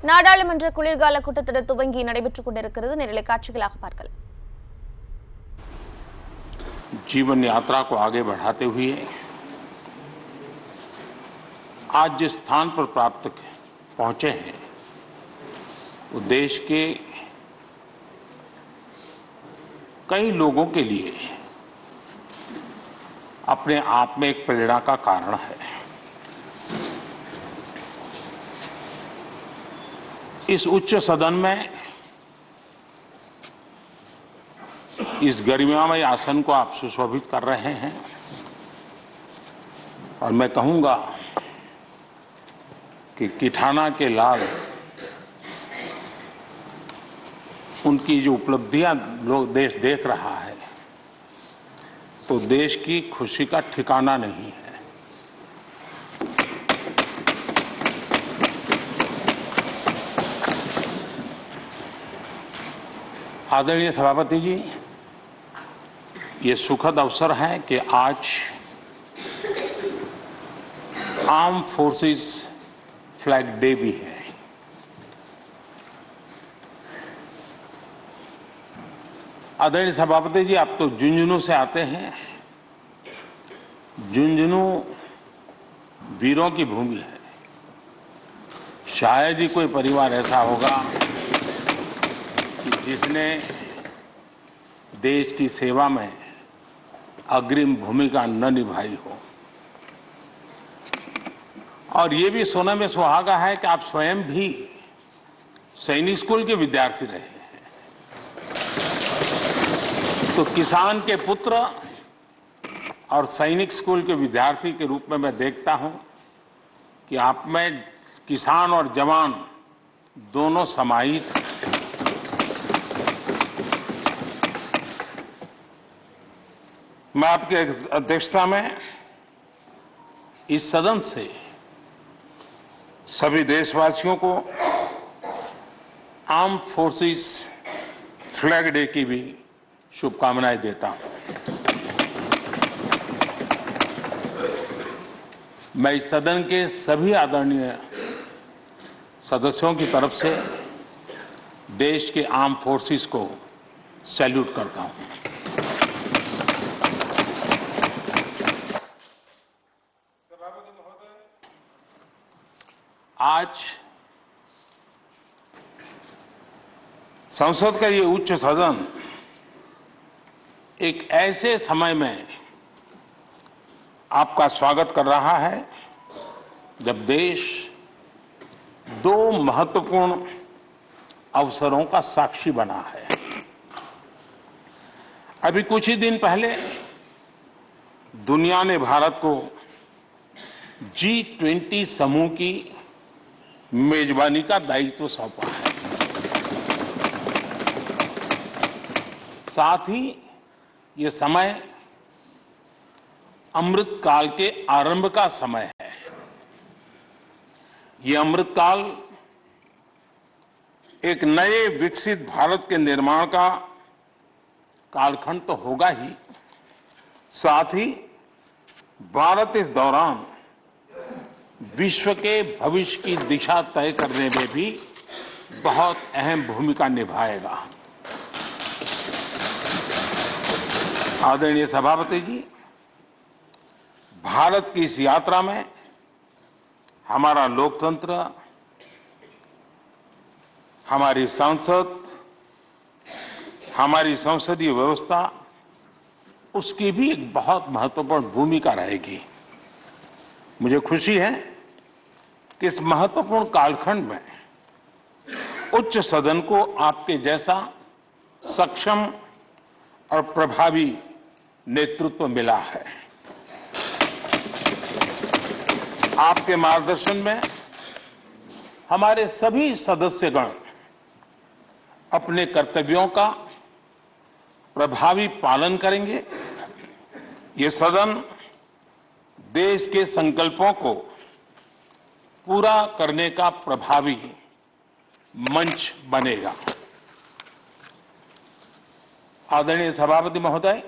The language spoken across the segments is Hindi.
நாடாளுமன்ற குளிர்கால கூட்டத்தொடர் துவங்கி நடைபெற்றுக் கொண்டிருக்கிறது. நேரலை காட்சிகளாக பார்க்கலாம். जीवन यात्रा को आगे बढ़ाते हुए आज जिस स्थान पर पहुंचे हैं वो देश के कई लोगों के लिए अपने आप में एक प्रेरणा का कारण है। इस उच्च सदन में इस गरिमामय आसन को आप सुशोभित कर रहे हैं और मैं कहूंगा कि किठाना के लाल उनकी जो उपलब्धियां लोग देश देख रहा है तो देश की खुशी का ठिकाना नहीं है। आदरणीय सभापति जी, ये सुखद अवसर है कि आज आर्म फोर्सेस फ्लैग डे भी है। आदरणीय सभापति जी, आप तो झुंझुनू से आते हैं। झुंझुनू वीरों की भूमि है। शायद ही कोई परिवार ऐसा होगा कि जिसने देश की सेवा में अग्रिम भूमिका न निभाई हो। और ये भी सोने में सुहागा है कि आप स्वयं भी सैनिक स्कूल के विद्यार्थी रहे हैं। तो किसान के पुत्र और सैनिक स्कूल के विद्यार्थी के रूप में मैं देखता हूं कि आप में किसान और जवान दोनों समाहित हैं। मैं आपकी अध्यक्षता में इस सदन से सभी देशवासियों को आर्म फोर्सेस फ्लैग डे की भी शुभकामनाएं देता हूं। मैं इस सदन के सभी आदरणीय सदस्यों की तरफ से देश के आर्म फोर्सेस को सैल्यूट करता हूं। आज संसद का ये उच्च सदन एक ऐसे समय में आपका स्वागत कर रहा है जब देश दो महत्वपूर्ण अवसरों का साक्षी बना है। अभी कुछ ही दिन पहले दुनिया ने भारत को G20 समूह की मेजबानी का दायित्व सौंपा है। साथ ही ये समय अमृत काल के आरंभ का समय है। ये अमृत काल एक नए विकसित भारत के निर्माण का कालखंड तो होगा ही, साथ ही भारत इस दौरान विश्व के भविष्य की दिशा तय करने में भी बहुत अहम भूमिका निभाएगा। आदरणीय सभापति जी, भारत की इस यात्रा में हमारा लोकतंत्र, हमारी संसद, हमारी संसदीय व्यवस्था, उसकी भी एक बहुत महत्वपूर्ण भूमिका रहेगी। मुझे खुशी है कि इस महत्वपूर्ण कालखंड में उच्च सदन को आपके जैसा सक्षम और प्रभावी नेतृत्व मिला है। आपके मार्गदर्शन में हमारे सभी सदस्यगण अपने कर्तव्यों का प्रभावी पालन करेंगे। ये सदन देश के संकल्पों को पूरा करने का प्रभावी मंच बनेगा। आदरणीय सभापति महोदय,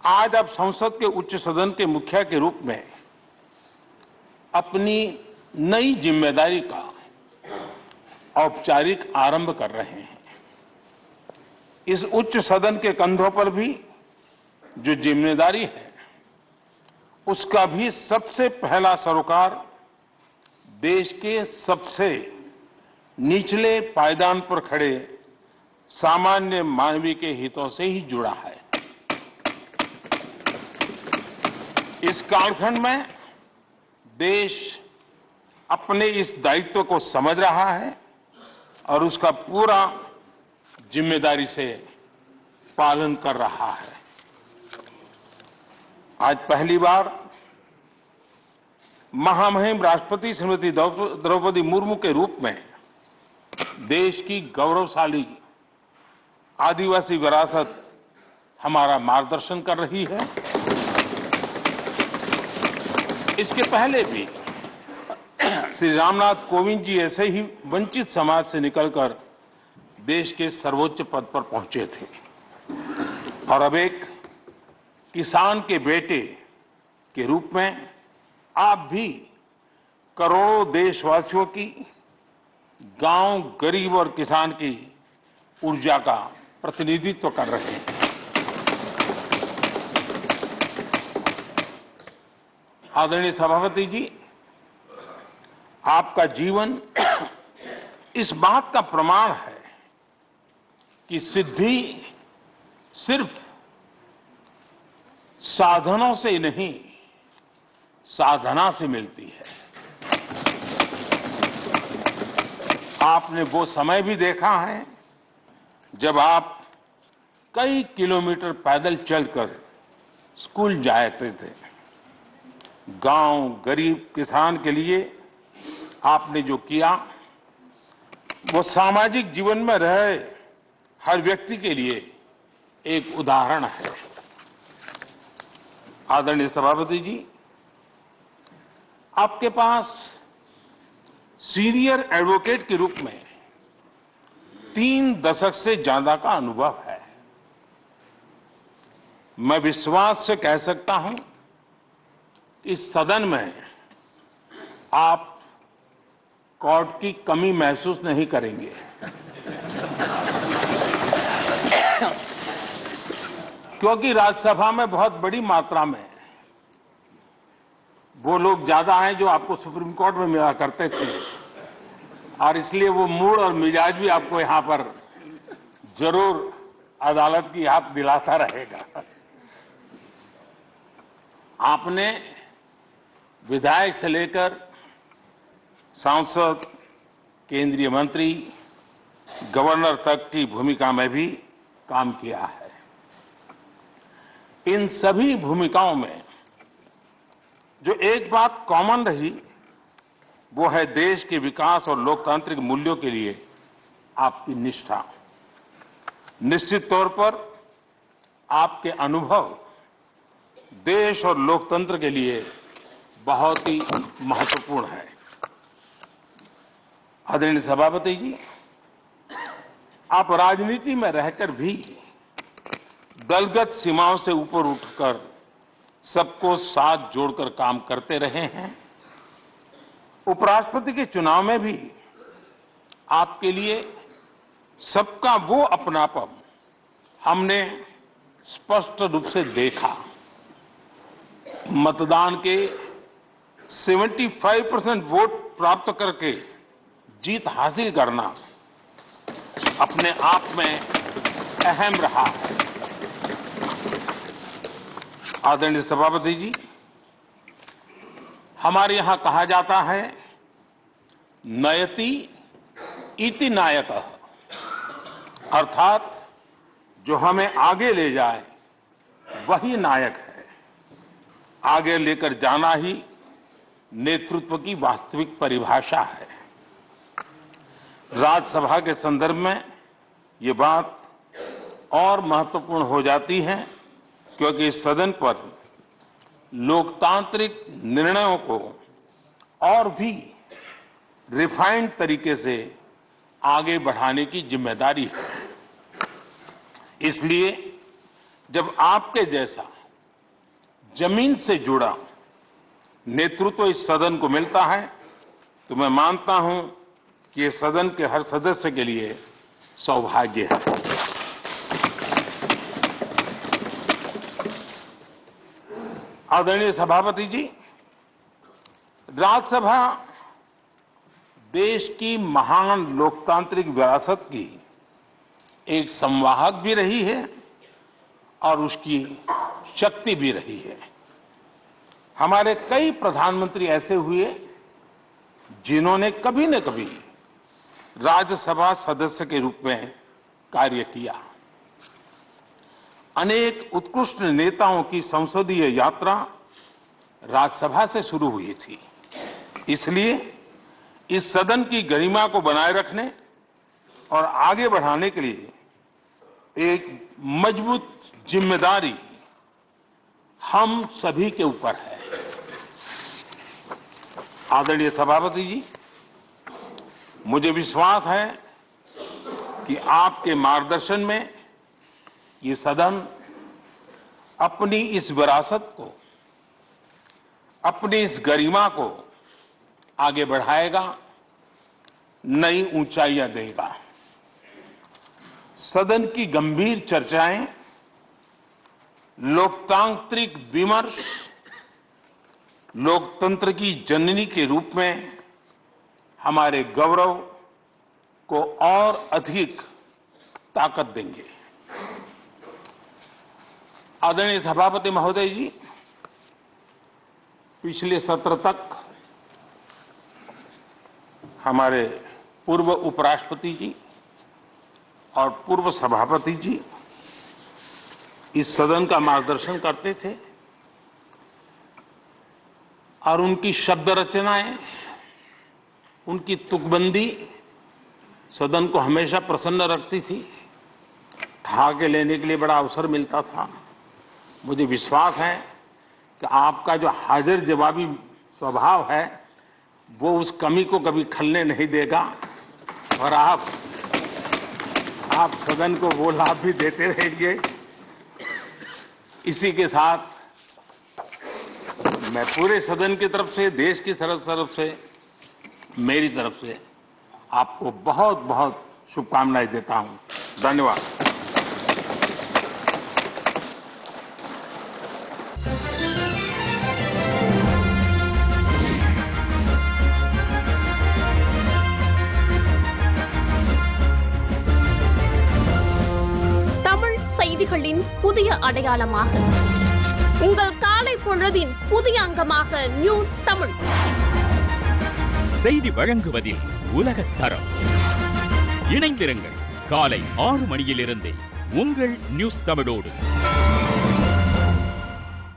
आज आप संसद के उच्च सदन के मुखिया के रूप में अपनी नई जिम्मेदारी का औपचारिक आरंभ कर रहे हैं। इस उच्च सदन के कंधों पर भी जो जिम्मेदारी है, उसका भी सबसे पहला सरोकार देश के सबसे निचले पायदान पर खड़े सामान्य मानवीय के हितों से ही जुड़ा है। इस कालखंड में देश अपने इस दायित्व को समझ रहा है और उसका पूरा जिम्मेदारी से पालन कर रहा है। आज पहली बार महामहिम राष्ट्रपति श्रीमती द्रौपदी मुर्मू के रूप में देश की गौरवशाली आदिवासी विरासत हमारा मार्गदर्शन कर रही है। इसके पहले भी श्री रामनाथ कोविंद जी ऐसे ही वंचित समाज से निकलकर देश के सर्वोच्च पद पर पहुंचे थे और अब एक किसान के बेटे के रूप में आप भी करोड़ों देशवासियों की, गांव, गरीब और किसान की ऊर्जा का प्रतिनिधित्व कर रहे हैं। आदरणीय सभापति जी, आपका जीवन इस बात का प्रमाण है कि सिद्धि सिर्फ साधनों से ही नहीं, साधना से मिलती है। आपने वो समय भी देखा है जब आप कई किलोमीटर पैदल चलकर स्कूल जाते थे। गांव, गरीब, किसान के लिए आपने जो किया वो सामाजिक जीवन में रहे हर व्यक्ति के लिए एक उदाहरण है। आदरणीय सभापति जी, आपके पास सीनियर एडवोकेट के रूप में 3 दशक से ज्यादा का अनुभव है। मैं विश्वास से कह सकता हूं कि इस सदन में आप कोर्ट की कमी महसूस नहीं करेंगे। क्योंकि राज्यसभा में बहुत बड़ी मात्रा में वो लोग ज्यादा हैं जो आपको सुप्रीम कोर्ट में मिला करते थे और इसलिए वो मूड और मिजाज भी आपको यहां पर जरूर अदालत की याद दिलाता रहेगा। आपने विधायक से लेकर सांसद, केंद्रीय मंत्री, गवर्नर तक की भूमिका में भी काम किया है। इन सभी भूमिकाओं में जो एक बात कॉमन रही वो है देश के विकास और लोकतांत्रिक मूल्यों के लिए आपकी निष्ठा। निश्चित तौर पर आपके अनुभव देश और लोकतंत्र के लिए बहुत ही महत्वपूर्ण है। आदरणीय सभापति जी, आप राजनीति में रहकर भी दलगत सीमाओं से ऊपर उठकर सबको साथ जोड़कर काम करते रहे हैं। उपराष्ट्रपति के चुनाव में भी आपके लिए सबका वो अपनापन हमने स्पष्ट रूप से देखा। मतदान के 75% वोट प्राप्त करके जीत हासिल करना अपने आप में अहम रहा है। आदरणीय सभापति जी, हमारे यहां कहा जाता है नयति इति नायकः, अर्थात जो हमें आगे ले जाए वही नायक है। आगे लेकर जाना ही नेतृत्व की वास्तविक परिभाषा है। राज्यसभा के संदर्भ में ये बात और महत्वपूर्ण हो जाती है क्योंकि इस सदन पर लोकतांत्रिक निर्णयों को और भी रिफाइंड तरीके से आगे बढ़ाने की जिम्मेदारी है। इसलिए जब आपके जैसा जमीन से जुड़ा नेतृत्व इस सदन को मिलता है तो मैं मानता हूं कि ये सदन के हर सदस्य के लिए सौभाग्य है। आदरणीय सभापति जी, राज्यसभा देश की महान लोकतांत्रिक विरासत की एक संवाहक भी रही है और उसकी शक्ति भी रही है। हमारे कई प्रधानमंत्री ऐसे हुए जिन्होंने कभी न कभी राज्यसभा सदस्य के रूप में कार्य किया। अनेक उत्कृष्ट नेताओं की संसदीय यात्रा राज्यसभा से शुरू हुई थी। इसलिए इस सदन की गरिमा को बनाए रखने और आगे बढ़ाने के लिए एक मजबूत जिम्मेदारी हम सभी के ऊपर है। आदरणीय सभापति जी, मुझे विश्वास है कि आपके मार्गदर्शन में ये सदन अपनी इस विरासत को, अपनी इस गरिमा को आगे बढ़ाएगा, नई ऊंचाइयां देगा। सदन की गंभीर चर्चाएं, लोकतांत्रिक विमर्श लोकतंत्र की जननी के रूप में हमारे गौरव को और अधिक ताकत देंगे। आदरणीय सभापति महोदय जी, पिछले सत्र तक हमारे पूर्व उपराष्ट्रपति जी और पूर्व सभापति जी इस सदन का मार्गदर्शन करते थे और उनकी शब्द रचनाएं, उनकी तुकबंदी सदन को हमेशा प्रसन्न रखती थी। ठहाके लेने के लिए बड़ा अवसर मिलता था। मुझे विश्वास है कि आपका जो हाजिर जवाबी स्वभाव है वो उस कमी को कभी खलने नहीं देगा और आप सदन को वो लाभ भी देते रहेंगे। इसी के साथ मैं पूरे सदन की तरफ से, देश की तरफ से, मेरी तरफ से आपको बहुत बहुत शुभकामनाएं देता हूं। धन्यवाद। தமிழ் செய்திகளின் புதிய அடையாளமாக உங்கள் காலை பொழுதின் புதிய அங்கமாக நியூஸ் தமிழ் செய்தி வழங்குவதில் உலகத் தரம். இணைந்திருங்கள் காலை 6 மணியிலிருந்தே உங்கள் நியூஸ் தமிழோடு.